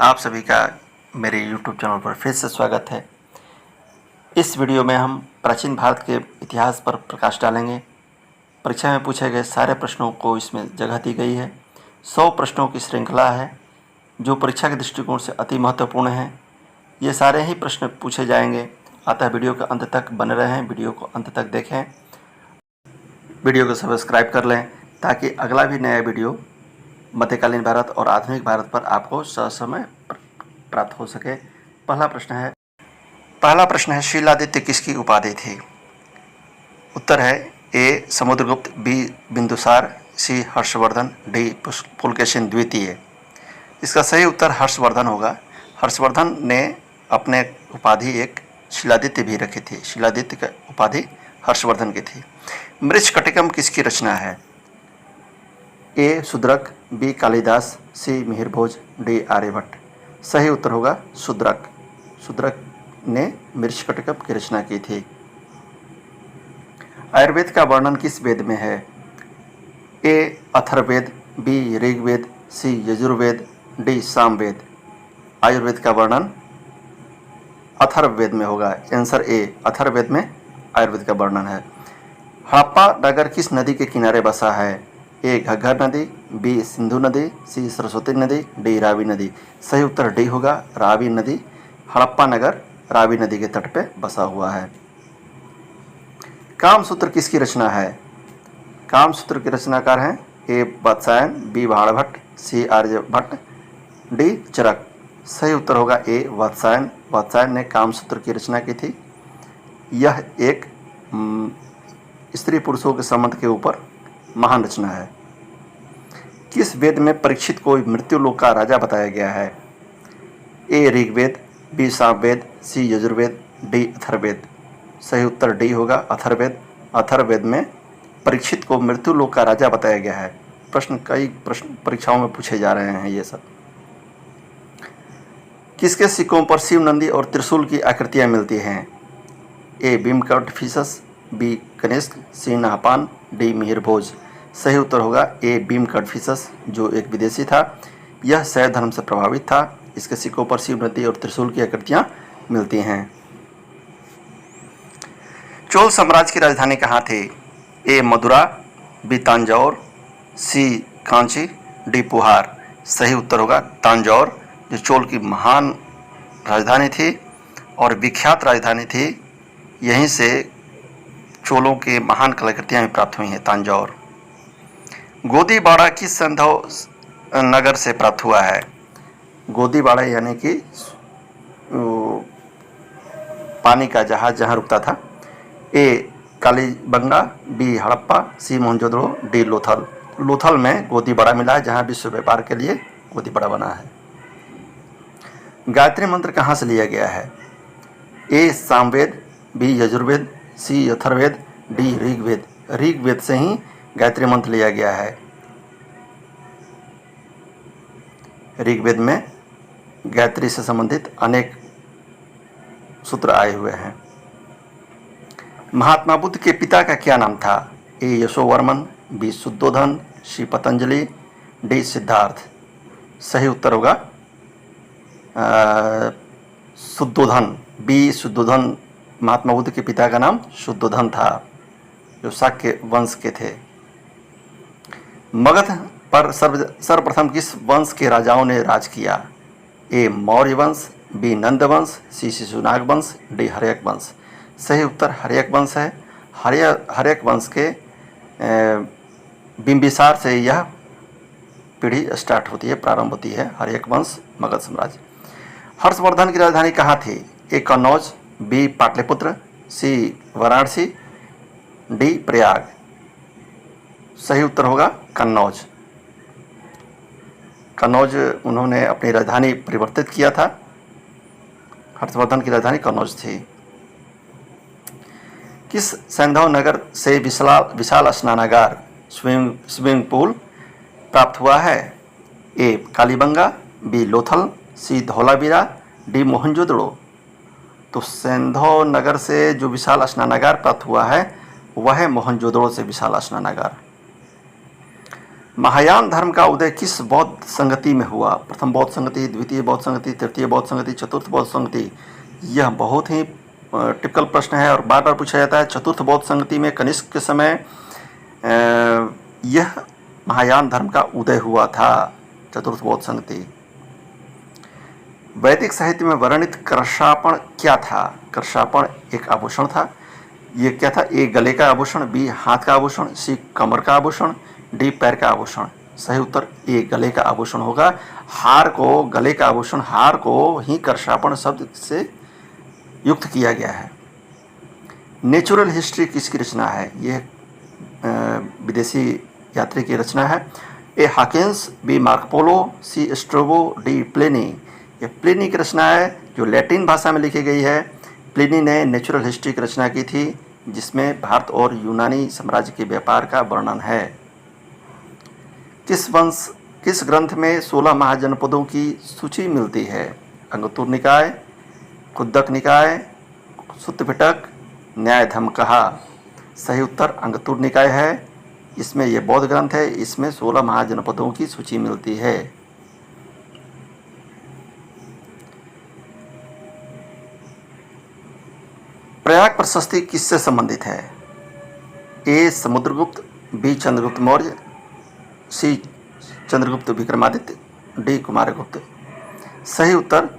आप सभी का मेरे YouTube चैनल पर फिर से स्वागत है। इस वीडियो में हम प्राचीन भारत के इतिहास पर प्रकाश डालेंगे। परीक्षा में पूछे गए सारे प्रश्नों को इसमें जगह दी गई है। 100 प्रश्नों की श्रृंखला है जो परीक्षा के दृष्टिकोण से अति महत्वपूर्ण है। ये सारे ही प्रश्न पूछे जाएंगे, अतः वीडियो के अंत तक बने रहें, वीडियो को अंत तक देखें, वीडियो को सब्सक्राइब कर लें ताकि अगला भी नया वीडियो मध्यकालीन भारत और आधुनिक भारत पर आपको ससमय प्राप्त हो सके। पहला प्रश्न है शीलादित्य किसकी उपाधि थी? उत्तर है ए समुद्रगुप्त, बी बिंदुसार, सी हर्षवर्धन, डी पुलकेशिन द्वितीय। इसका सही उत्तर हर्षवर्धन होगा। हर्षवर्धन ने अपने उपाधि एक शीलादित्य भी रखी थी। शीलादित्य की उपाधि हर्षवर्धन की थी। मृच्छकटिकम किसकी रचना है? ए शूद्रक, बी कालिदास, सी मिहिर भोज, डी आर्यभट्ट। सही उत्तर होगा शूद्रक। शूद्रक ने मृच्छकटिकम की रचना की थी। आयुर्वेद का वर्णन किस वेद में है? ए अथर्ववेद, बी ऋग्वेद, सी यजुर्वेद, डी सामवेद। आयुर्वेद का वर्णन अथर्ववेद में होगा। आंसर ए अथर्ववेद में आयुर्वेद का वर्णन है। हड़प्पा नगर किस नदी के किनारे बसा है? ए घग्गर नदी, बी सिंधु नदी, सी सरस्वती नदी, डी रावी नदी। सही उत्तर डी होगा, रावी नदी। हड़प्पा नगर रावी नदी के तट पे बसा हुआ है। कामसूत्र किसकी रचना है? कामसूत्र के रचनाकार हैं ए वात्स्यायन, बी भाड़भट्ट, सी आर्यभट्ट, डी चरक। सही उत्तर होगा ए वात्स्यायन। वात्स्यायन ने कामसूत्र की रचना की थी। यह एक स्त्री पुरुषों के संबंध के ऊपर महान रचना है। किस वेद में परीक्षित को मृत्युलोक का राजा बताया गया है? ए ऋग्वेद, बी सामवेद, सी यजुर्वेद, डी अथर्ववेद। सही उत्तर डी होगा अथर्ववेद। अथर्ववेद में परीक्षित को मृत्युलोक का राजा बताया गया है। कई प्रश्न परीक्षाओं में पूछे जा रहे हैं ये सब। किसके सिक्कों पर शिव नंदी और त्रिशूल की आकृतियां मिलती हैं? ए भीमकटफिसस, बी कनिष्क, सी नाहपान, डी मिहिर भोज। सही उत्तर होगा ए भीमकटफिसस, जो एक विदेशी था। यह शैव धर्म से प्रभावित था। इसके सिक्कों पर शिव नदी और त्रिशूल की आकृतियां मिलती हैं। चोल साम्राज्य की राजधानी कहाँ थी? ए मदुरा, बी तांजौर, सी कांची, डी पुहार। सही उत्तर होगा तांजौर, जो चोल की महान राजधानी थी और विख्यात राजधानी थी। यहीं से चोलों के महान कलाकृतियाँ भी प्राप्त हुई हैं, तांजौर। गोदीबाड़ा किस संधव नगर से प्राप्त हुआ है? गोदीबाड़ा यानी कि पानी का जहाज जहाँ रुकता था। ए कालीबंगा, बी हड़प्पा, सी मोहनजोदड़ो, डी लोथल। लोथल में गोदीबाड़ा मिला है, जहाँ विश्व व्यापार के लिए गोदीबाड़ा बना है। गायत्री मंत्र कहाँ से लिया गया है? ए सामवेद, बी यजुर्वेद, सी अथर्ववेद, डी ऋग्वेद। ऋग्वेद से ही गायत्री मंत्र लिया गया है। ऋग्वेद में गायत्री से संबंधित अनेक सूत्र आए हुए हैं। महात्मा बुद्ध के पिता का क्या नाम था? ए यशोवर्मन, बी शुद्धोधन, सी पतंजलि, डी सिद्धार्थ। सही उत्तर होगा शुद्धोधन, बी शुद्धोधन। महात्मा बुद्ध के पिता का नाम शुद्धोधन था, जो शाक्य वंश के थे। मगध पर सर्वप्रथम किस वंश के राजाओं ने राज किया? ए मौर्य वंश, बी नंद वंश, सी शिशुनाग वंश, डी हर्यक वंश। सही उत्तर हर्यक वंश है। हर्यक वंश के बिंबिसार से यह पीढ़ी स्टार्ट होती है, प्रारंभ होती है, हर्यक वंश, मगध साम्राज्य। हर्षवर्धन की राजधानी कहाँ थी? ए कन्नौज, बी पाटलिपुत्र, सी वाराणसी, डी प्रयाग। सही उत्तर होगा कन्नौज। कन्नौज उन्होंने अपनी राजधानी परिवर्तित किया था। हर्षवर्धन की राजधानी कन्नौज थी। किस सैंधव नगर से विशाल स्नानागार स्विमिंग पूल प्राप्त हुआ है? ए कालीबंगा, बी लोथल, सी धौलावीरा, डी मोहनजोदड़ो। तो सैंधव नगर से जो विशाल स्नानागार प्राप्त हुआ है वह है मोहनजोदड़ो से विशाल स्नानागार। महायान धर्म का उदय किस बौद्ध संगति में हुआ? प्रथम बौद्ध संगति, द्वितीय बौद्ध संगति, तृतीय बौद्ध संगति, चतुर्थ बौद्ध संगति। यह बहुत ही टिपिकल प्रश्न है और बार बार पूछा जाता है। चतुर्थ बौद्ध संगति में कनिष्क के समय यह महायान धर्म का उदय हुआ था, चतुर्थ बौद्ध संगति। वैदिक साहित्य में वर्णित कर्षापण क्या था? कर्षापण एक आभूषण था। ये क्या था? ए गले का आभूषण, बी हाथ का आभूषण, सी कमर का आभूषण, डी पैर का आभूषण। सही उत्तर ए गले का आभूषण होगा। हार को, गले का आभूषण, हार को ही कर्षापण शब्द से युक्त किया गया है। नेचुरल हिस्ट्री किसकी रचना है? यह विदेशी यात्री की रचना है। ए हॉकिंस, बी मार्को, सी स्ट्रोबो, डी प्लिनी। यह प्लिनी की रचना है जो लैटिन भाषा में लिखी गई है। प्लिनी ने नेचुरल हिस्ट्री की रचना की थी जिसमें भारत और यूनानी साम्राज्य के व्यापार का वर्णन है। किस ग्रंथ में 16 महाजनपदों की सूची मिलती है? अंगुत्तर निकाय, कुद्दक निकाय, सुत्त पिटक, न्याय धम्म कहा। सही उत्तर अंगुत्तर निकाय है। इसमें यह बौद्ध ग्रंथ है, इसमें 16 महाजनपदों की सूची मिलती है। प्रयाग प्रशस्ति किससे संबंधित है? ए समुद्रगुप्त, बी चंद्रगुप्त मौर्य, सी चंद्रगुप्त विक्रमादित्य, डी कुमारगुप्त। सही उत्तर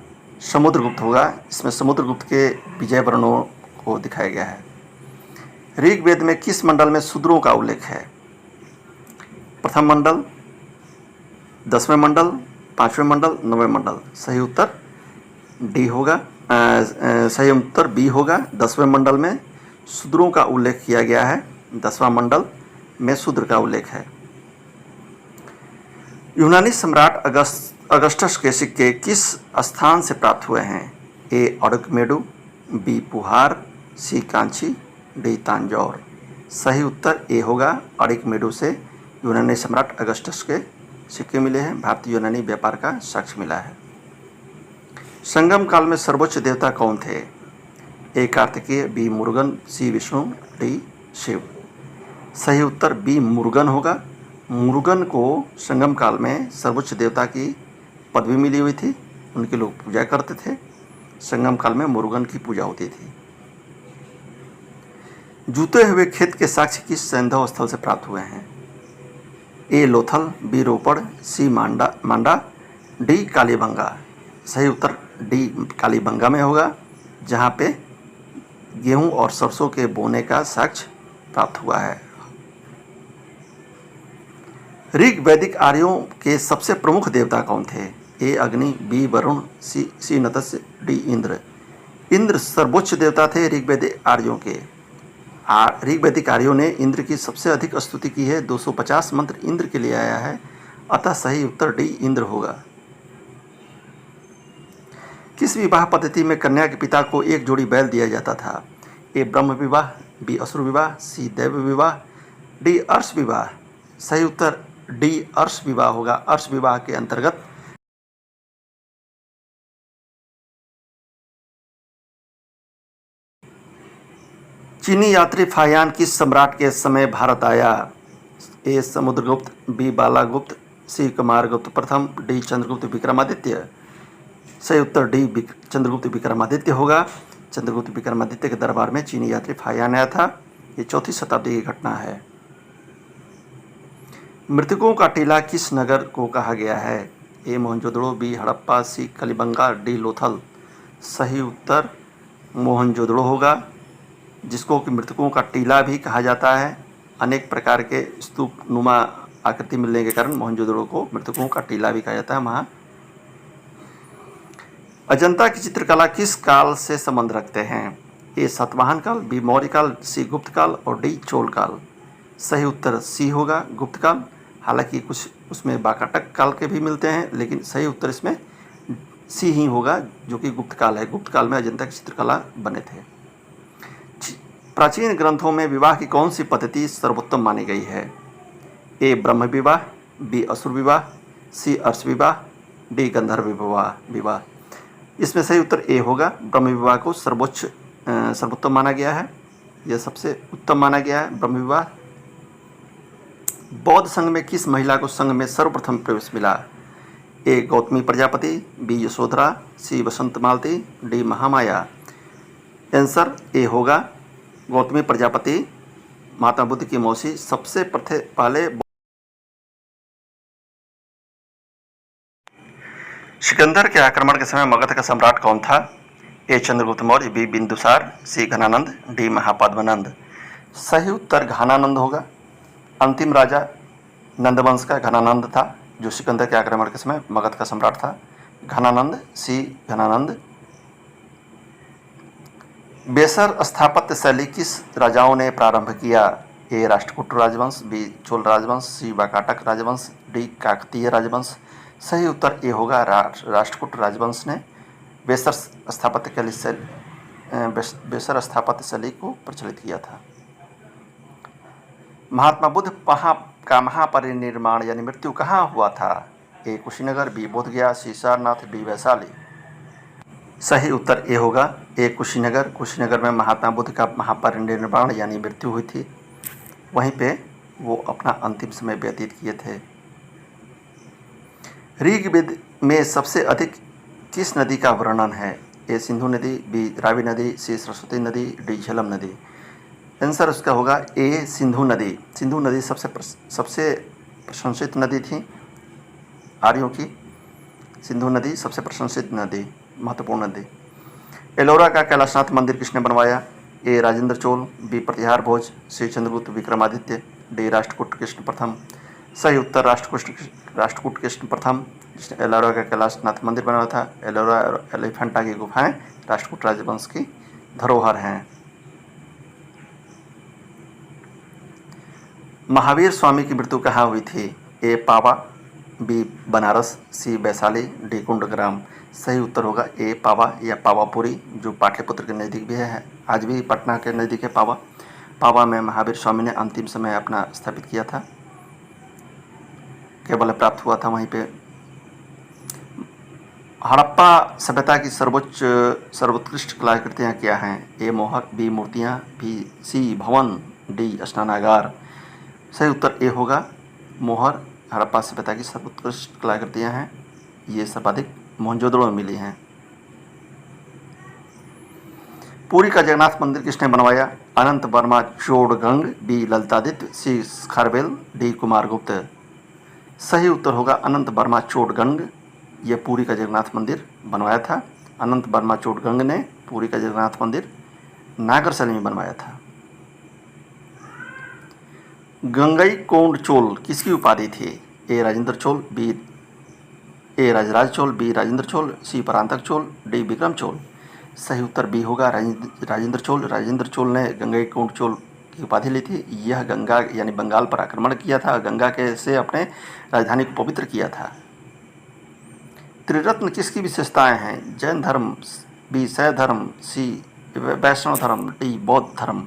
समुद्रगुप्त होगा। इसमें समुद्रगुप्त के विजय वर्णों को दिखाया गया है। ऋग्वेद में किस मंडल में शूद्रों का उल्लेख है? प्रथम मंडल, 10वें मंडल, 5वें मंडल, 9वें मंडल। सही उत्तर डी होगा। सही उत्तर बी होगा। 10वें मंडल में शूद्रों का उल्लेख किया गया है। 10वां मंडल में शूद्र का उल्लेख है। यूनानी सम्राट अगस्टस के सिक्के किस स्थान से प्राप्त हुए हैं? ए अड़कमेडु, बी पुहार, सी कांची, डी तांजौर। सही उत्तर ए होगा। अड़कमेडु से यूनानी सम्राट अगस्टस के सिक्के मिले हैं। भारतीय यूनानी व्यापार का साक्ष्य मिला है। संगम काल में सर्वोच्च देवता कौन थे? ए कार्तिकेय, बी मुरुगन, सी विष्णु, डी शिव। सही उत्तर बी मुरुगन होगा। मुरुगन को संगम काल में सर्वोच्च देवता की पदवी मिली हुई थी, उनके लोग पूजा करते थे। संगम काल में मुरुगन की पूजा होती थी। जूते हुए खेत के साक्ष्य किस सैंधव स्थल से प्राप्त हुए हैं? ए लोथल, बी रोपड़, सी मांडा, डी कालीबंगा। सही उत्तर डी कालीबंगा में होगा, जहाँ पे गेहूं और सरसों के बोने का साक्ष्य प्राप्त हुआ है। ऋग वैदिक आर्यों के सबसे प्रमुख देवता कौन थे? ए अग्नि, बी वरुण, सी नतस्य, डी इंद्र। इंद्र सर्वोच्च देवता थे ऋग्वैदिक आर्यों के। ऋग्वैदिक आर्यों ने इंद्र की सबसे अधिक स्तुति की है। 250 मंत्र इंद्र के लिए आया है, अतः सही उत्तर डी इंद्र होगा। किस विवाह पद्धति में कन्या के पिता को एक जोड़ी बैल दिया जाता था? ए ब्रह्म विवाह, बी असुर विवाह, सी दैव विवाह, डी अर्श विवाह। सही उत्तर डी अर्श विवाह होगा। अर्श विवाह के अंतर्गत चीनी यात्री फाहियान किस सम्राट के समय भारत आया? ए समुद्रगुप्त, बी बालागुप्त, सी कुमारगुप्त प्रथम, डी चंद्रगुप्त विक्रमादित्य। सही उत्तर डी चंद्रगुप्त विक्रमादित्य होगा। चंद्रगुप्त विक्रमादित्य के दरबार में चीनी यात्री फाहियान आया था। ये 4वीं शताब्दी की घटना है। मृतकों का टीला किस नगर को कहा गया है? ए मोहनजोदड़ो, बी हड़प्पा, सी कलिबंगा, डी लोथल। सही उत्तर मोहनजोदड़ो होगा, जिसको कि मृतकों का टीला भी कहा जाता है। अनेक प्रकार के स्तूप नुमा आकृति मिलने के कारण मोहनजोदड़ो को मृतकों का टीला भी कहा जाता है। वहाँ अजंता की चित्रकला किस काल से संबंध रखते हैं? ए सातवाहन काल, बी मौर्य काल, सी गुप्त काल और डी चोल काल। सही उत्तर सी होगा, गुप्त काल। हालांकि कुछ उसमें बाकाटक काल के भी मिलते हैं, लेकिन सही उत्तर इसमें सी ही होगा, जो कि गुप्त काल है। गुप्त काल में अजंता की चित्रकला बने थे। प्राचीन ग्रंथों में विवाह की कौन सी पद्धति सर्वोत्तम मानी गई है? ए ब्रह्म विवाह, बी असुर विवाह, सी अर्श विवाह, डी गंधर्व विवाह। इसमें सही उत्तर ए होगा। ब्रह्म विवाह को सर्वोत्तम माना गया है। यह सबसे उत्तम माना गया है ब्रह्म विवाह। बौद्ध संघ में किस महिला को संघ में सर्वप्रथम प्रवेश मिला? A Gautami Prajapati, B Yashodhara, C Basant Malti, D Mahamaya. Answer A होगा गौतमी प्रजापति, महात्मा बुद्ध की मौसी, सबसे पहले। सिकंदर के आक्रमण के समय मगध का सम्राट कौन था? ए चंद्रगुप्त मौर्य, बी बिंदुसार, सी घनानंद, डी महापद्मनंद। सही उत्तर घनानंद होगा। अंतिम राजा नंदवंश का घनानंद था, जो सिकंदर के आक्रमण के समय मगध का सम्राट था। घनानंद, सी घनानंद। बेसर स्थापत्य शैली किस राजाओं ने प्रारंभ किया? ए राष्ट्रकूट राजवंश, बी चोल राजवंश, सी वाकाटक राजवंश, डी काकतीय राजवंश। सही उत्तर ए होगा राष्ट्रकूट राजवंश ने बेसर स्थापत्य शैली को प्रचलित किया था। महात्मा बुद्ध का महापरिनिर्वाण यानी मृत्यु कहाँ हुआ था? ए कुशीनगर, बी बोधगया, सी सारनाथ, डी वैशाली। सही उत्तर ए होगा ए कुशीनगर। कुशीनगर में महात्मा बुद्ध का महापरिनिर्वाण यानी मृत्यु हुई थी, वहीं पे वो अपना अंतिम समय व्यतीत किए थे। ऋग्वेद में सबसे अधिक किस नदी का वर्णन है? ए सिंधु नदी, बी रावी नदी, सी सरस्वती नदी, डी झेलम नदी। आंसर उसका होगा ए सिंधु नदी। सिंधु नदी सबसे प्रशंसित नदी थी आर्यों की। सिंधु नदी सबसे प्रशंसित नदी, महत्वपूर्ण नदी। एलोरा का कैलाशनाथ मंदिर किसने बनवाया? ए राजेंद्र चोल, बी प्रतिहार भोज, सी चंद्रगुप्त विक्रमादित्य, डी राष्ट्रकूट कृष्ण प्रथम। सही उत्तर राष्ट्रकूट कृष्ण प्रथम, जिसने एलोरा का कैलाशनाथ मंदिर बनाया था। एलोरा और एलिफेंटा की गुफाएं राष्ट्रकूट राजवंश की धरोहर हैं। महावीर स्वामी की मृत्यु कहाँ हुई थी? ए पावा, बी बनारस, सी वैशाली, डी कुंडग्राम। सही उत्तर होगा ए पावा या पावापुरी, जो पाटलिपुत्र के नज़दीक भी है, आज भी पटना के नज़दीक है पावा। पावा में महावीर स्वामी ने अंतिम समय अपना स्थापित किया था, केवल प्राप्त हुआ था वहीं पे। हड़प्पा सभ्यता की सर्वोत्कृष्ट कलाकृतियाँ क्या हैं? ए मोहर, बी मूर्तियाँ, बी सी भवन, डी स्नानागार। सही उत्तर ए होगा मोहर। हड़प्पा सभ्यता की सर्वोत्कृष्ट कलाकृतियाँ हैं, ये सर्वाधिक मोहनजोदड़ो में मिली हैं। पुरी का जगन्नाथ मंदिर किसने बनवाया? अनंत वर्मा चोडगंग, बी ललितादित्य, सी खारवेल, डी कुमारगुप्त। सही उत्तर होगा अनंत वर्मा चोडगंग। ये पुरी का जगन्नाथ मंदिर बनवाया था। अनंत वर्मा चोडगंग ने पुरी का जगन्नाथ मंदिर नागरशैली में बनवाया था। गंगईकोंड चोल किसकी उपाधि थी? ए राजेंद्र चोल, बी राजराज चोल, बी राजेंद्र चोल, सी परांतक चोल, डी विक्रम चोल। सही उत्तर बी होगा राजेंद्र चोल। राजेंद्र चोल ने गंगईकोंड चोल की उपाधि ली थी। यह गंगा यानी बंगाल पर आक्रमण किया था, गंगा के से अपने राजधानी को पवित्र किया था। त्रिरत्न किसकी विशेषताएं हैं? जैन धर्म, बी शैव धर्म, सी वैष्णव धर्म, डी बौद्ध धर्म।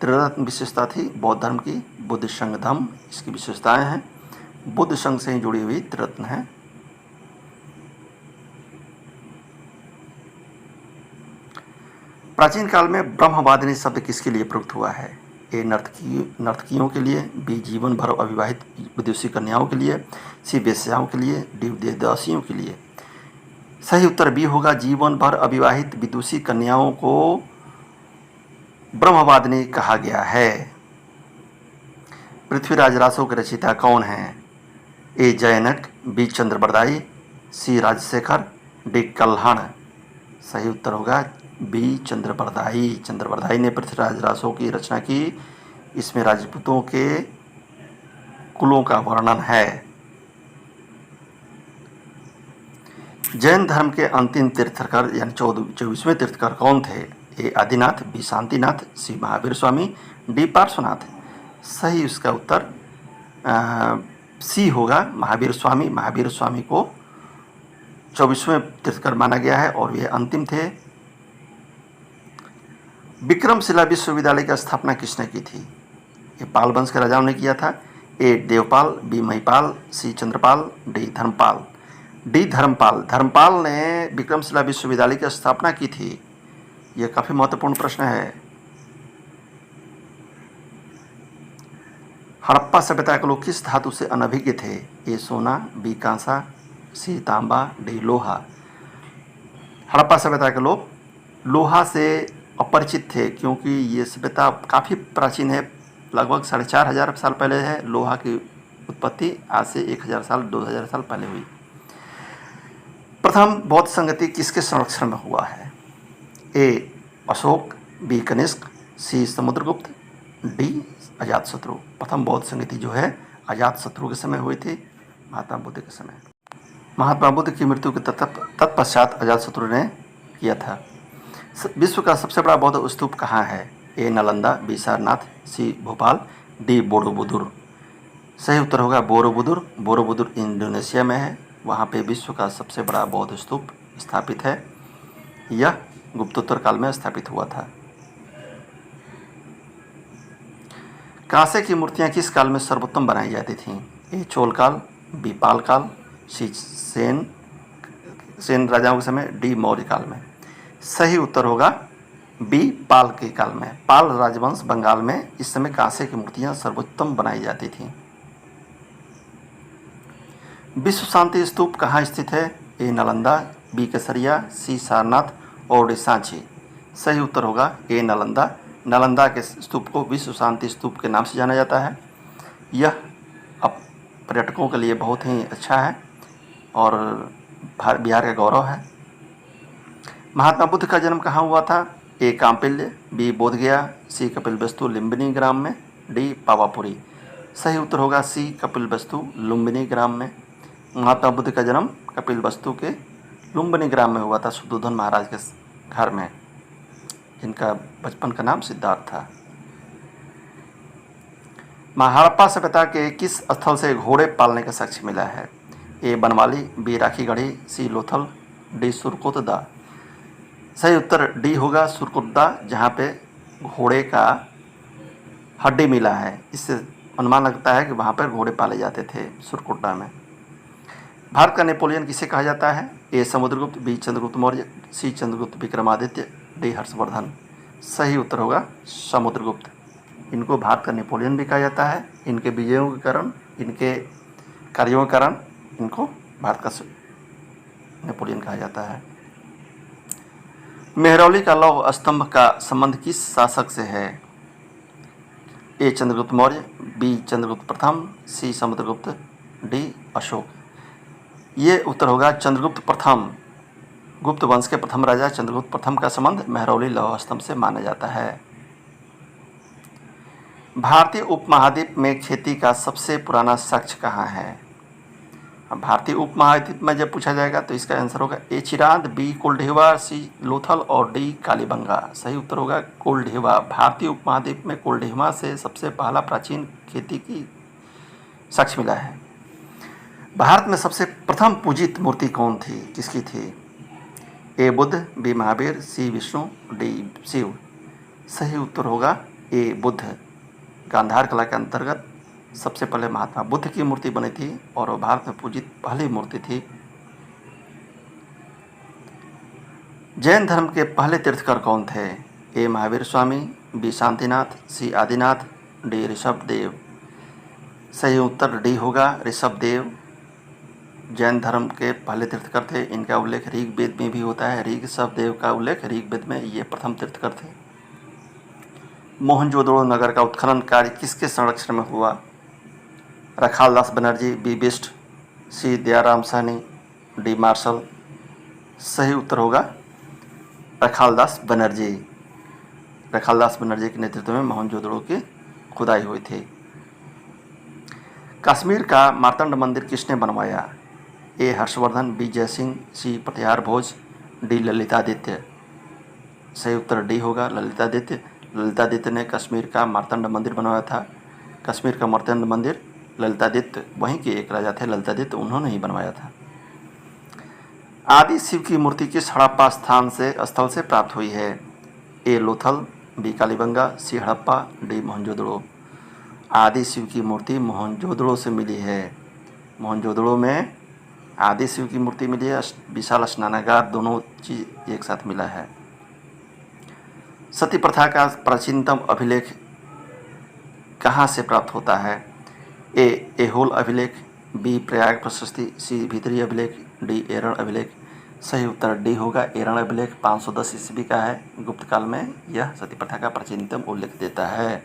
त्रिरत्न विशेषता थी बौद्ध धर्म की। बुद्ध संघ धम्म इसकी विशेषताएं हैं। बुद्ध संघ से ही जुड़ी हुई त्रिरत्न है। प्राचीन काल में ब्रह्मवादिनी शब्द किसके लिए प्रयुक्त हुआ है? ए नर्तकियों के लिए, बी जीवन भर अविवाहित विदुषी कन्याओं के लिए, सी वेश्याओं के लिए, डी देवदासियों के लिए। सही उत्तर बी होगा जीवन भर अविवाहित विदुषी कन्याओं को ब्रह्मवादिनी कहा गया है। पृथ्वीराज रासो के रचयिता कौन हैं? ए जयनक, बी चंद्रबरदाई, सी राजशेखर, डी कल्हण। सही उत्तर होगा बी चंद्रबरदाई। चंद्रबरदाई ने पृथ्वीराज रासो की रचना की। इसमें राजपूतों के कुलों का वर्णन है। जैन धर्म के अंतिम तीर्थंकर यानी 24वें तीर्थंकर कौन थे? ए आदिनाथ, बी शांतिनाथ, सी महावीर स्वामी, डी पार्श्वनाथ। सही उसका उत्तर सी होगा महावीर स्वामी। महावीर स्वामी को 24वें तीर्थंकर माना गया है और ये अंतिम थे। विक्रमशिला विश्वविद्यालय की स्थापना किसने की थी? ये पाल वंश के राजाओं ने किया था। ए देवपाल, बी महिपाल, सी चंद्रपाल, डी धर्मपाल। डी धर्मपाल। धर्मपाल ने विक्रमशिला विश्वविद्यालय की स्थापना की थी। यह काफ़ी महत्वपूर्ण प्रश्न है। हड़प्पा सभ्यता के लोग किस धातु से अनभिज्ञ थे? ए सोना, बी कांसा, सी तांबा, डी लोहा। हड़प्पा सभ्यता के लोग लोहा से अपरिचित थे क्योंकि ये सभ्यता काफ़ी प्राचीन है, लगभग 4,500 साल पहले है। लोहा की उत्पत्ति आज से 1,000 साल 2,000 साल पहले हुई। प्रथम बौद्ध संगति किसके संरक्षण में हुआ है? ए अशोक, बी कनिष्क, सी समुद्रगुप्त, डी अजातशत्रु। प्रथम बौद्ध संगति जो है अजातशत्रु के समय हुई थी, महात्मा बुद्ध के समय। महात्मा बुद्ध की मृत्यु के तत्पश्चात अजातशत्रु ने किया था। विश्व का सबसे बड़ा बौद्ध स्तूप कहाँ है? ए नालंदा, बी सारनाथ, सी भोपाल, डी बोरोबुदुर। सही उत्तर होगा बोरोबुदुर। बोरोबुदुर इंडोनेशिया में है, वहाँ पे विश्व का सबसे बड़ा बौद्ध स्तूप स्थापित है। यह गुप्तोत्तर काल में स्थापित हुआ था। कांसे की मूर्तियाँ किस काल में सर्वोत्तम बनाई जाती थीं? ए चोल काल, बी पाल काल, सी सेन राजाओं के समय, डी मौर्य काल में। सही उत्तर होगा बी पाल के काल में। पाल राजवंश बंगाल में इस समय कांसे की मूर्तियाँ सर्वोत्तम बनाई जाती थीं। विश्व शांति स्तूप कहाँ स्थित है? ए नालंदा, बी केसरिया, सी सारनाथ और डी सांची। सही उत्तर होगा ए नालंदा। नालंदा के स्तूप को विश्व शांति स्तूप के नाम से जाना जाता है। यह अब पर्यटकों के लिए बहुत ही अच्छा है और बिहार का गौरव है। महात्मा बुद्ध का जन्म कहाँ हुआ था? ए कांपिल्य, बी बोधगया, सी कपिलवस्तु लुम्बिनी ग्राम में, डी पावापुरी। सही उत्तर होगा सी कपिलवस्तु लुम्बिनी ग्राम में। महात्मा बुद्ध का जन्म कपिलवस्तु के लुम्बिनी ग्राम में हुआ था, शुद्धोधन महाराज के घर में, जिनका बचपन का नाम सिद्धार्थ था। हड़प्पा सभ्यता के किस स्थल से घोड़े पालने का साक्ष्य मिला है? ए बनवाली, बी राखीगढ़ी, सी लोथल, डी सुरकोतदा। सही उत्तर डी होगा सुरकोतदा, जहाँ पे घोड़े का हड्डी मिला है। इससे अनुमान लगता है कि वहाँ पर घोड़े पाले जाते थे सुरकोतदा में। भारत का नेपोलियन किसे कहा जाता है? ए समुद्रगुप्त, बी चंद्रगुप्त मौर्य, सी चंद्रगुप्त विक्रमादित्य, डी हर्षवर्धन। सही उत्तर होगा समुद्रगुप्त। इनको भारत का नेपोलियन भी कहा जाता है। इनके विजयों के कारण, इनके कार्यों के कारण इनको भारत का नेपोलियन कहा जाता है। मेहरौली का लौह स्तंभ का संबंध किस शासक से है? ए चंद्रगुप्त मौर्य, बी चंद्रगुप्त प्रथम, सी समुद्रगुप्त, डी अशोक। ये उत्तर होगा चंद्रगुप्त प्रथम। गुप्त वंश के प्रथम राजा चंद्रगुप्त प्रथम का संबंध मेहरौली लौह स्तंभ से माना जाता है। भारतीय उपमहाद्वीप में खेती का सबसे पुराना साक्ष्य कहाँ है? अब भारतीय उपमहाद्वीप में जब पूछा जाएगा तो इसका आंसर होगा ए चिरांद, बी कोल्ढेवा, सी लोथल और डी कालीबंगा। सही उत्तर होगा कोल्ढेवा। भारतीय उपमहाद्वीप में कोल्ढेवा से सबसे पहला प्राचीन खेती की साक्ष्य मिला है। भारत में सबसे प्रथम पूजित मूर्ति कौन थी, किसकी थी? ए बुद्ध, बी महावीर, सी विष्णु, डी शिव। सही उत्तर होगा ए बुद्ध। गांधार कला के अंतर्गत सबसे पहले महात्मा बुद्ध की मूर्ति बनी थी और वह भारत में पूजित पहली मूर्ति थी। जैन धर्म के पहले तीर्थकर कौन थे? ए महावीर स्वामी, बी शांतिनाथ, सी आदिनाथ, डी ऋषभदेव। सही उत्तर डी होगा ऋषभदेव। जैन धर्म के पहले तीर्थकर थे। इनका उल्लेख ऋग्वेद में भी होता है। ऋषभदेव का उल्लेख ऋग्वेद में, ये प्रथम तीर्थकर थे। मोहनजोदड़ो नगर का उत्खनन कार्य किसके संरक्षण में हुआ? रखालदास बनर्जी, बी बिष्ट, सी दयाराम साहनी, डी मार्शल। सही उत्तर होगा रखालदास बनर्जी। रखालदास बनर्जी के नेतृत्व में मोहनजोदड़ो की खुदाई हुई थी। कश्मीर का मार्तंड मंदिर किसने बनवाया? ए हर्षवर्धन, बी जयसिंह, सी प्रतिहार भोज, डी ललितादित्य। सही उत्तर डी होगा ललितादित्य। ललितादित्य ने कश्मीर का मार्तंड मंदिर बनवाया था। कश्मीर का मार्तंड मंदिर ललितादित्य, वहीं के एक राजा थे ललितादित्य, उन्होंने ही बनवाया था। आदि शिव की मूर्ति किस हड़प्पा स्थल से प्राप्त हुई है? ए लोथल, बी कालीबंगा, सी हड़प्पा, डी मोहनजोदड़ो। आदि शिव की मूर्ति मोहनजोदड़ो से मिली है। मोहनजोदड़ो में आदि शिव की मूर्ति मिली है। विशाल स्नानागार, दोनों चीज एक साथ मिला है। सती प्रथा का प्राचीनतम अभिलेख कहाँ से प्राप्त होता है? ए एहोल अभिलेख, बी प्रयाग प्रशस्ति, सी भीतरी अभिलेख, डी एरण अभिलेख। सही उत्तर डी होगा, एरण अभिलेख 510 ईस्वी का है। गुप्त काल में यह सती प्रथा का प्राचीनतम उल्लेख देता है।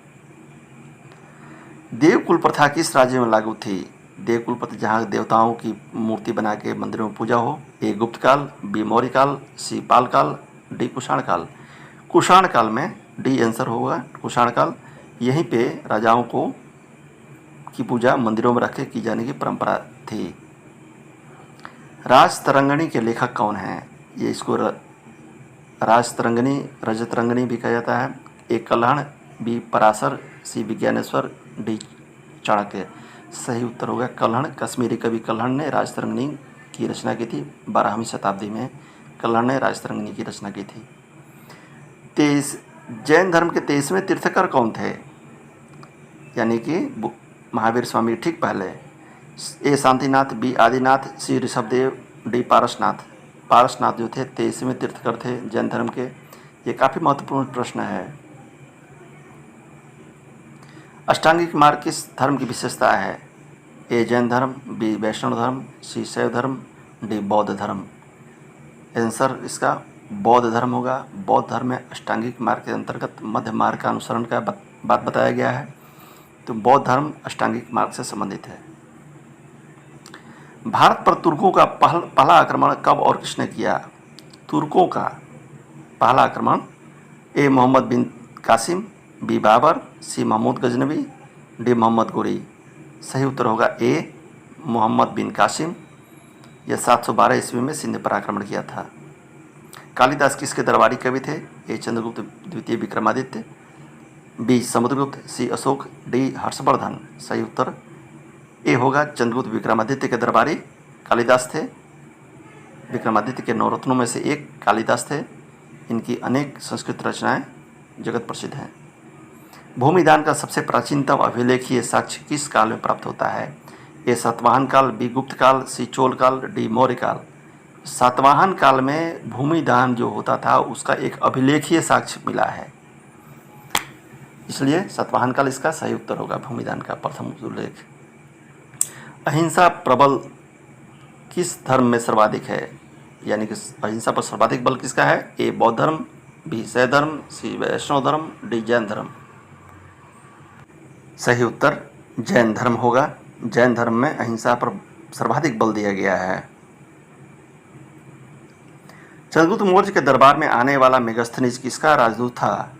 देवकुल प्रथा किस राज्य में लागू थी? देवकुल प्रथा जहाँ देवताओं की मूर्ति बना के मंदिरों में पूजा हो। ए गुप्त काल, बी मौर्य काल, सी पाल काल, डी कुषाण काल। कुषाण काल में डी आंसर होगा, कुषाण काल। यहीं पे राजाओं को की पूजा मंदिरों में रख के की जाने की परंपरा थी। राज तरंगिणी के लेखक कौन हैं? ये इसको राज तरंगिणी, रजत तरंगिणी भी कहा जाता है। ए कल्हण, बी पराशर, सी विज्ञानेश्वर, डी चाणक्य। सही उत्तर होगा कल्हण। कश्मीरी कवि कल्हण ने राज तरंगिणी की रचना की थी। 12वीं शताब्दी में कल्हण ने राज तरंगिणी की रचना की थी। जैन धर्म के 23वें तीर्थकर कौन थे? यानी कि महावीर स्वामी ठीक पहले। ए शांतिनाथ, बी आदिनाथ, सी ऋषभदेव, डी पारसनाथ। पारसनाथ जो थे 23वें तीर्थकर थे जैन धर्म के। ये काफ़ी महत्वपूर्ण प्रश्न है। अष्टांगिक मार्ग किस धर्म की विशेषता है? ए जैन धर्म, बी वैष्णव धर्म, सी शैव धर्म, डी बौद्ध धर्म। आंसर इसका बौद्ध धर्म होगा। बौद्ध धर्म में अष्टांगिक मार्ग के अंतर्गत मध्य मार्ग का अनुसरण का बात बताया गया है। तो बौद्ध धर्म अष्टांगिक मार्ग से संबंधित है। भारत पर तुर्कों का पहला आक्रमण कब और किसने किया? तुर्कों का पहला आक्रमण ए मोहम्मद बिन कासिम, बी बाबर, सी महमूद गजनवी, डी मोहम्मद गोरी। सही उत्तर होगा ए मोहम्मद बिन कासिम। यह 712 ईस्वी में सिंध पर आक्रमण किया था। कालिदास किसके दरबारी कवि थे? ए चंद्रगुप्त द्वितीय विक्रमादित्य, बी समुद्रगुप्त, सी अशोक, डी हर्षवर्धन। सही उत्तर ए होगा, चंद्रगुप्त विक्रमादित्य के दरबारी कालिदास थे। विक्रमादित्य के 9 रत्नों में से एक कालिदास थे। इनकी अनेक संस्कृत रचनाएं जगत प्रसिद्ध हैं। भूमिदान का सबसे प्राचीनतम अभिलेखीय साक्ष्य किस काल में प्राप्त होता है? ए सातवाहन काल, बी गुप्त काल, सी चोल काल, डी मौर्य काल। सातवाहन काल में भूमिदान जो होता था उसका एक अभिलेखीय साक्ष्य मिला है, इसलिए सातवाहन काल इसका सही उत्तर होगा, भूमिदान का प्रथम उल्लेख। अहिंसा प्रबल किस धर्म में सर्वाधिक है? यानी कि अहिंसा पर सर्वाधिक बल किसका है? ए बौद्ध धर्म, बी शैव धर्म, सी वैष्णव धर्म, डी जैन धर्म। सही उत्तर जैन धर्म होगा। जैन धर्म में अहिंसा पर सर्वाधिक बल दिया गया है। चंद्रगुप्त मौर्य के दरबार में आने वाला मेगास्थनीज किसका राजदूत था?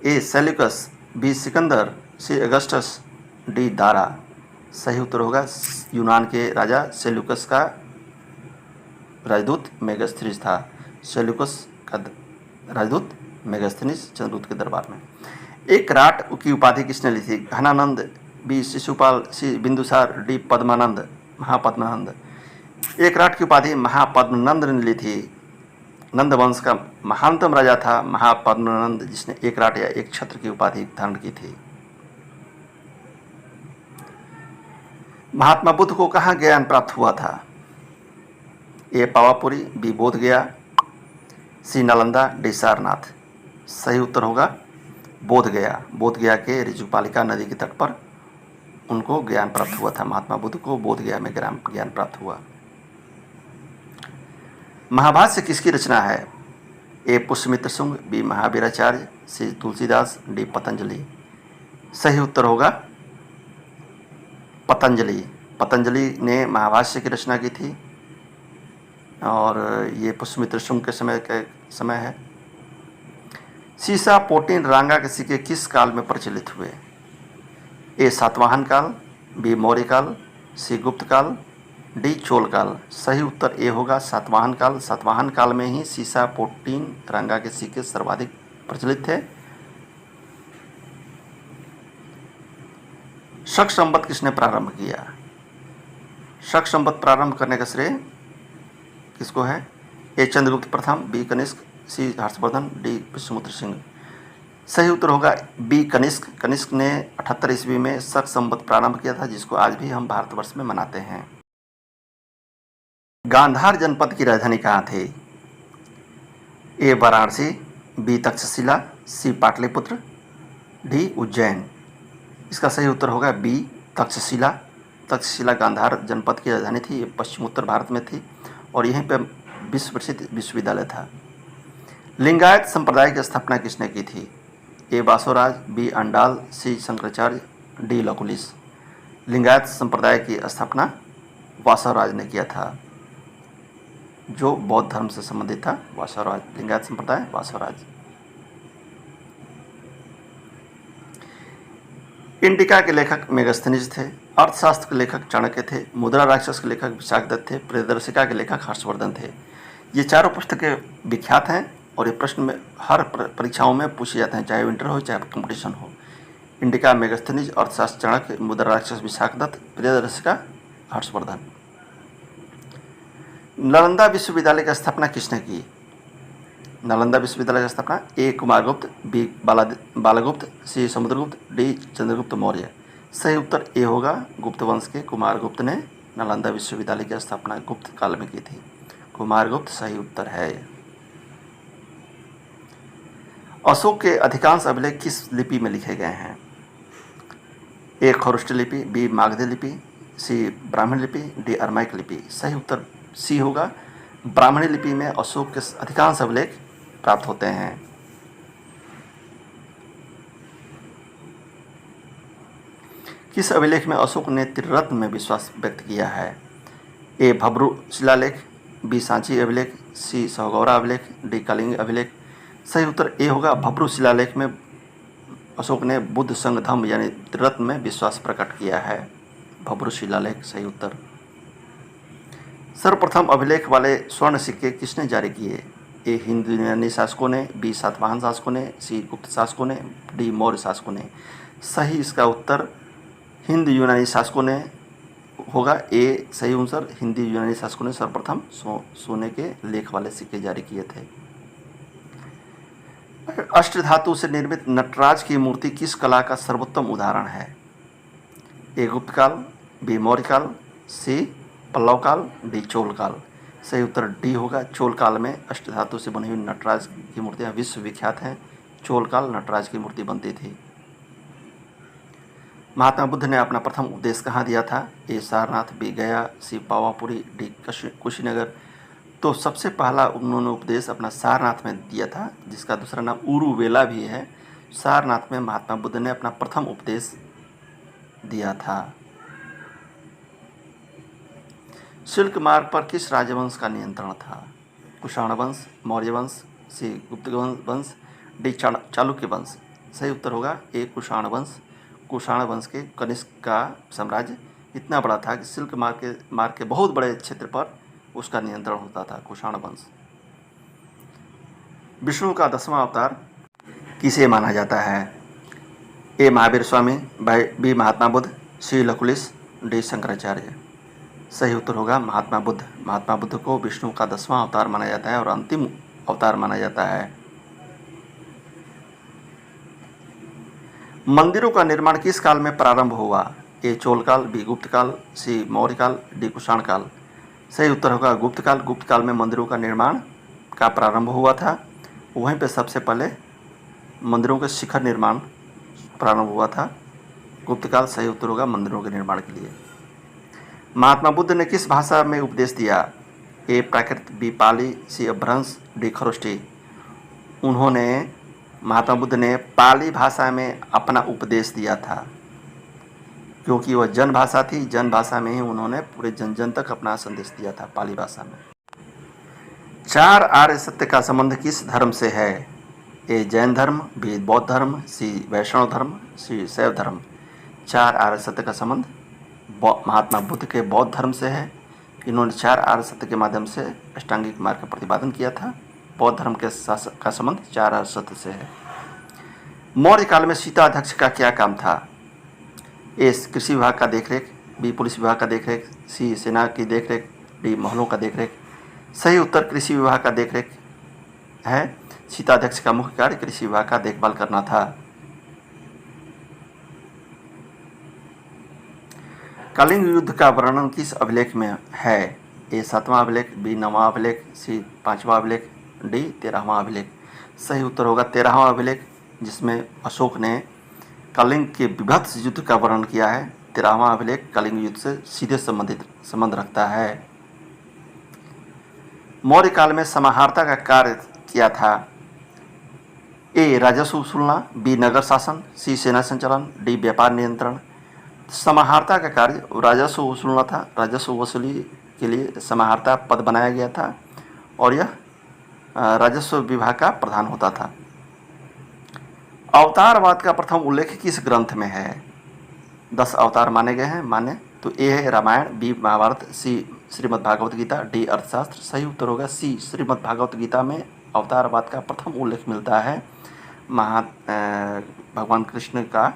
ए सेल्यूकस, बी सिकंदर, सी अगस्टस, डी दारा। सही उत्तर होगा यूनान के राजा सेल्यूकस का राजदूत मेगास्थनीज था। सेल्यूकस का राजदूत मेगास्थनीज चंद्रगुप्त के दरबार में। एक राट की उपाधि किसने ली थी? घनानंद, बी शिशुपाल, सी बिंदुसार, डी पद्मानंद, महापद्मानंद। एक राट की उपाधि महापद्मनंद ने ली थी। नंद वंश का महानतम राजा था महापद्मनंद, जिसने एक राट या एक छत्र की उपाधि धारण की थी। महात्मा बुद्ध को कहाँ ज्ञान प्राप्त हुआ था? ए पावापुरी, बी बोध गया, सी नालंदा, डी सारनाथ। सही उत्तर होगा बोध गया। बोध गया के ऋजुपालिका नदी के तट पर उनको ज्ञान प्राप्त हुआ था। महात्मा बुद्ध को बोध गया में ज्ञान प्राप्त हुआ। महाभाष्य किसकी रचना है? ए पुष्यमित्र शुंग, बी महावीराचार्य, सी तुलसीदास, डी पतंजलि। सही उत्तर होगा पतंजलि। पतंजलि ने महाभाष्य की रचना की थी और ये पुष्यमित्र शुंग के समय है। सीसा पोटीन रांगा के सिक्के किस काल में प्रचलित हुए? ए सातवाहन काल, बी मौर्य काल, सी गुप्त काल, डी चोल काल। सही उत्तर ए होगा सातवाहन काल। सातवाहन काल में ही सीसा पोटीन रांगा के सिक्के सर्वाधिक प्रचलित थे। शक संवत किसने प्रारंभ किया? शक संवत प्रारंभ करने का श्रेय किसको है? ए चंद्रगुप्त प्रथम, बी कनिष्क, सी हर्षवर्धन, डी विश्वामित्र सिंह। सही उत्तर होगा बी कनिष्क। कनिष्क ने 78 ईस्वी में शक संवत प्रारंभ किया था, जिसको आज भी हम भारतवर्ष में मनाते हैं। गांधार जनपद की राजधानी कहाँ थी? ए वाराणसी, बी तक्षशिला, सी पाटलिपुत्र, डी उज्जैन। इसका सही उत्तर होगा बी तक्षशिला। तक्षशिला गांधार जनपद की राजधानी थी, ये पश्चिम उत्तर भारत में थी और यहीं पर विश्व प्रसिद्ध विश्वविद्यालय था। लिंगायत संप्रदाय की स्थापना किसने की थी? ए बासोराज, बी अंडाल, सी शंकराचार्य, डी लकुलिस। लिंगायत संप्रदाय की स्थापना वासवराज ने किया था, जो बौद्ध धर्म से संबंधित था। वासवराज, लिंगायत संप्रदाय वासवराज। इंडिका के लेखक मेगस्थनीज थे। अर्थशास्त्र के लेखक चाणक्य थे। मुद्रा राक्षस के लेखक विशाखदत्त थे। प्रियदर्शिका के लेखक हर्षवर्धन थे। ये चारों पुस्तकें विख्यात हैं और ये प्रश्न में हर परीक्षाओं में पूछे जाते हैं, चाहे विंटर हो चाहे कंपटीशन हो। इंडिका मेगस्थनीज, अर्थशास्त्र चाणक्य, मुद्रा राक्षस विशाखदत्त, प्रियदर्शिका हर्षवर्धन। नालंदा विश्वविद्यालय की स्थापना किसने की? नालंदा विश्वविद्यालय की स्थापना ए कुमारगुप्त, बी बालागुप्त, सी समुद्रगुप्त, डी चंद्रगुप्त मौर्य। सही उत्तर ए होगा, गुप्त वंश के कुमारगुप्त ने नालंदा विश्वविद्यालय की स्थापना गुप्त काल में की थी। कुमारगुप्त सही उत्तर है। अशोक के अधिकांश अभिलेख किस लिपि में लिखे गए हैं? ए खरोष्ट लिपि, बी मागधी लिपि, सी ब्राह्मण लिपि, डी अरमाइक लिपि। सही उत्तर सी होगा, ब्राह्मणी लिपि में अशोक के अधिकांश अभिलेख प्राप्त होते हैं। किस अभिलेख में अशोक ने त्रिरत्न में विश्वास व्यक्त किया है? ए भब्रू शिलालेख, बी सांची अभिलेख, सी सहगौरा अभिलेख, डी कलिंग अभिलेख। सही उत्तर ए होगा, भब्रू शिलालेख में अशोक ने बुद्ध संघ धम्म यानी त्रिरत्न में विश्वास प्रकट किया है। भब्रू शिलालेख सही उत्तर। सर्वप्रथम अभिलेख वाले स्वर्ण सिक्के किसने जारी किए? ए हिंदू यूनानी शासकों ने, बी सातवाहन शासकों ने, सी गुप्त शासकों ने, डी मौर्य शासकों ने। सही इसका उत्तर हिंदू यूनानी शासकों ने होगा। ए सही आंसर, हिंदी यूनानी शासकों ने सर्वप्रथम सोने के लेख वाले सिक्के जारी किए थे। अष्टधातु से निर्मित नटराज की मूर्ति किस कला का सर्वोत्तम उदाहरण है? ए गुप्त काल, बी मौर्य काल, सी पल्लव काल, डी चोल काल। सही उत्तर डी होगा, चोल काल में अष्टधातु से बनी हुई नटराज की मूर्तियां विश्व विख्यात हैं। चोल काल नटराज की मूर्ति बनती थी। महात्मा बुद्ध ने अपना प्रथम उपदेश कहाँ दिया था? ए सारनाथ, बी गया, सी पावापुरी, डी कुशीनगर। तो सबसे पहला उन्होंने उपदेश अपना सारनाथ में दिया था, जिसका दूसरा नाम उरुवेला भी है। सारनाथ में महात्मा बुद्ध ने अपना प्रथम उपदेश दिया था। सिल्क मार्ग पर किस राजवंश का नियंत्रण था? कुषाण वंश, मौर्य वंश, सी गुप्त वंश, डी चालुक्य वंश। सही उत्तर होगा ए कुषाण वंश। कुषाण वंश के कनिष्क का साम्राज्य इतना बड़ा था कि सिल्क मार्ग के बहुत बड़े क्षेत्र पर उसका नियंत्रण होता था। कुषाण वंश। विष्णु का 10वां अवतार किसे माना जाता है? ए महावीर स्वामी, बी महात्मा बुद्ध, सी लकुलिस, डी शंकराचार्य। सही उत्तर होगा महात्मा बुद्ध। महात्मा बुद्ध को विष्णु का 10वां अवतार माना जाता है और अंतिम अवतार माना जाता है। मंदिरों का निर्माण किस काल में प्रारंभ हुआ? ए चोल काल, बी गुप्त काल, सी मौर्य काल, डी कुषाण काल। सही उत्तर होगा गुप्त काल। गुप्त काल में मंदिरों का निर्माण का प्रारंभ हुआ था। वहीं पे सबसे पहले मंदिरों के शिखर निर्माण प्रारंभ हुआ था। गुप्त काल सही उत्तर होगा मंदिरों के निर्माण के लिए। महात्मा बुद्ध ने किस भाषा में उपदेश दिया? ए प्राकृत, बी पाली, सी अपभ्रंश, डी खरोष्ठी। उन्होंने महात्मा बुद्ध ने पाली भाषा में अपना उपदेश दिया था, क्योंकि वह जन भाषा थी। जन भाषा में ही उन्होंने पूरे जन जन तक अपना संदेश दिया था, पाली भाषा में। 4 आर्य सत्य का संबंध किस धर्म से है? ए जैन धर्म, बी बौद्ध धर्म, सी वैष्णव धर्म, सी शैव धर्म। 4 आर्य सत्य का संबंध महात्मा बुद्ध के बौद्ध धर्म से है। इन्होंने 4 आर्य सत्य के माध्यम से अष्टांगिक मार्ग का प्रतिपादन किया था। बौद्ध धर्म के का संबंध 4 आर्य सत्य से है। मौर्य काल में सीता अध्यक्ष का क्या काम था? ए कृषि विभाग का देखरेख, बी पुलिस विभाग का देखरेख, सी सेना की देखरेख, डी महलों का देखरेख। सही उत्तर कृषि विभाग का देखरेख है। सीता अध्यक्ष का मुख्य कार्य कृषि विभाग का देखभाल करना था। कलिंग युद्ध का वर्णन किस अभिलेख में है? ए 7वां अभिलेख, बी 9वां अभिलेख, सी 5वां अभिलेख, डी 13वां अभिलेख। सही उत्तर होगा 13वां अभिलेख, जिसमें अशोक ने कलिंग के विभत्स युद्ध का वर्णन किया है। 13वां अभिलेख कलिंग युद्ध से सीधे संबंध रखता है। मौर्य काल में समाहर्ता का कार्य किया था। ए राजस्व वसूलना, बी नगर शासन, सी सेना संचालन, डी व्यापार नियंत्रण। समाहर्ता का कार्य राजस्व वसूलना था। राजस्व वसूली के लिए समाहर्ता पद बनाया गया था और यह राजस्व विभाग का प्रधान होता था। अवतारवाद का प्रथम उल्लेख किस ग्रंथ में है? 10 अवतार माने गए हैं। माने तो ए है रामायण, बी महाभारत, सी श्रीमद् भागवत गीता, डी अर्थशास्त्र। सही उत्तर होगा सी श्रीमद् भागवत गीता में अवतारवाद का प्रथम उल्लेख मिलता है, भगवान कृष्ण का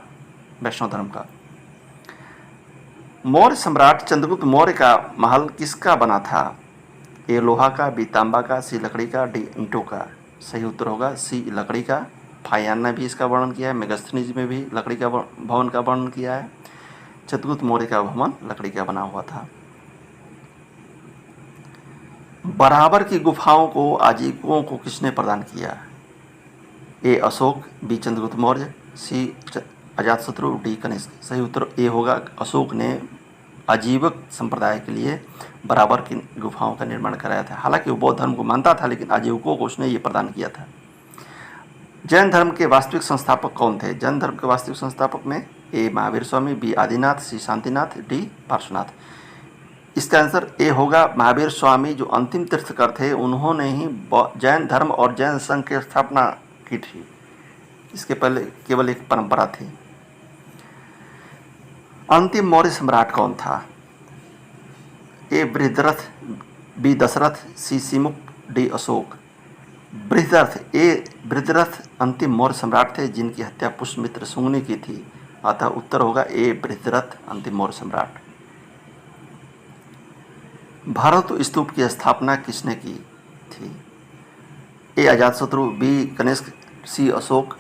वैष्णव धर्म का। मौर्य सम्राट चंद्रगुप्त मौर्य का महल किसका बना था? ए लोहा का, बी तांबा का, सी लकड़ी का, डी ईंटों का। सही उत्तर होगा सी लकड़ी का। फायान ने भी इसका वर्णन किया है, मेगास्थनीज में भी लकड़ी का भवन का वर्णन किया है। चंद्रगुप्त मौर्य का भवन लकड़ी का बना हुआ था। बराबर की गुफाओं को आजीविकों को किसने प्रदान किया? ए अशोक, बी चंद्रगुप्त मौर्य, सी अजातशत्रु, डी कनिष्क। सही उत्तर ए होगा, अशोक ने आजीवक संप्रदाय के लिए बराबर की गुफाओं का निर्माण कराया था। हालांकि वो बौद्ध धर्म को मानता था, लेकिन आजीवकों को उसने ये प्रदान किया था। जैन धर्म के वास्तविक संस्थापक कौन थे? जैन धर्म के वास्तविक संस्थापक में ए महावीर स्वामी, बी आदिनाथ, सी शांतिनाथ, डी पार्श्वनाथ। इसका आंसर ए होगा महावीर स्वामी, जो अंतिम तीर्थकर थे। उन्होंने ही जैन धर्म और जैन संघ की स्थापना की थी। इसके पहले केवल एक परंपरा थी। अंतिम मौर्य सम्राट कौन था? ए बृहद्रथ, बी दशरथ, सी सिमुक, डी अशोक। बृहद्रथ अंतिम मौर्य सम्राट थे जिनकी हत्या पुष्यमित्र शुंग ने की थी। अतः उत्तर होगा ए बृहद्रथ अंतिम मौर्य सम्राट। भारत स्तूप की स्थापना किसने की थी? ए अजातशत्रु, बी कनिष्क, सी अशोक,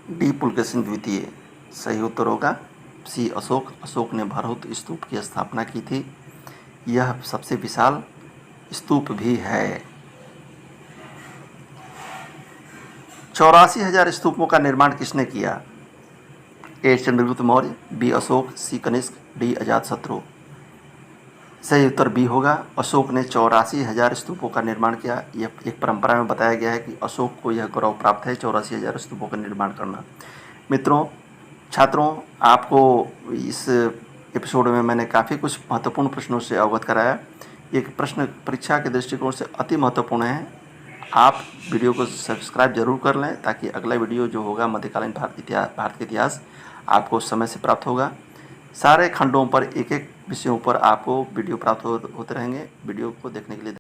डी पुलकेशिन द्वितीय। सही उत्तर होगा सी अशोक। अशोक ने भरहुत स्तूप की स्थापना की थी। यह सबसे विशाल स्तूप भी है। 84,000 स्तूपों का निर्माण किसने किया? ए चंद्रगुप्त मौर्य, बी अशोक, सी कनिष्क, डी अजातशत्रु। सही उत्तर बी होगा, अशोक ने 84,000 स्तूपों का निर्माण किया। यह एक परंपरा में बताया गया है कि अशोक को यह गौरव प्राप्त है 84,000 स्तूपों का निर्माण करना। मित्रों, छात्रों, आपको इस एपिसोड में मैंने काफ़ी कुछ महत्वपूर्ण प्रश्नों से अवगत कराया। एक प्रश्न परीक्षा के दृष्टिकोण से अति महत्वपूर्ण है। आप वीडियो को सब्सक्राइब जरूर कर लें ताकि अगला वीडियो जो होगा मध्यकालीन भारत के इतिहास आपको समय से प्राप्त होगा। सारे खंडों पर एक एक विषयों पर आपको वीडियो प्राप्त होते रहेंगे। वीडियो को देखने के लिए